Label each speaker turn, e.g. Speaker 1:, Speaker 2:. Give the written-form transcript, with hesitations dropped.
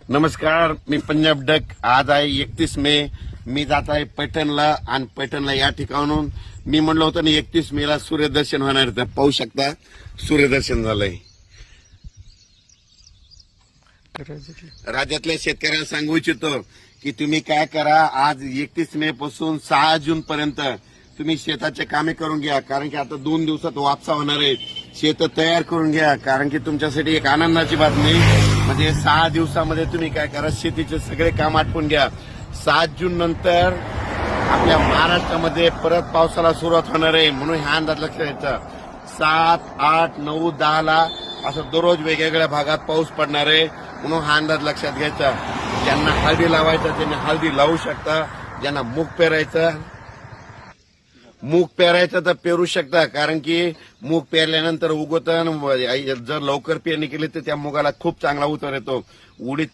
Speaker 1: नमस्कार, मी पंजाब डक. आज आहे 31 मे. मी जात आहे पैठणला आणि पैठणला या ठिकाणून मी म्हणलं होतं ना 31 मेला सूर्यदर्शन होणार आहे. पाहू शकता सूर्यदर्शन झालंय. राज्यातल्या शेतकऱ्यांना सांगू इच्छितो की तुम्ही काय करा, आज 31 मे पासून 6 जून पर्यंत तुम्ही शेताचे कामे करून घ्या. कारण की आता 2 दिवसात वापसा होणार आहे. शेत तयार करून घ्या. कारण की तुमच्यासाठी एक आनंदाची बातमी म्हणजे 6 दिवसामध्ये तुम्ही काय करा, शेतीचे सगळे काम आटपून घ्या. 7 जून नंतर आपल्या महाराष्ट्रामध्ये परत पावसाला सुरुवात होणार आहे. म्हणून ह्या अंदाज लक्षात घ्यायचा. 7, 8, 9, 10 ला असं दररोज वेगवेगळ्या भागात पाऊस पडणार आहे. म्हणून हा अंदाज लक्षात घ्यायचा. ज्यांना हळदी लावायचा त्यांनी हळदी लावू शकता. ज्यांना मूग पेरायचं तर पेरू शकता. कारण की मूग पेरल्यानंतर उगवतं. जर लवकर पेरणी केली तर त्या मुगाला खूप चांगला उतार येतो. उडीद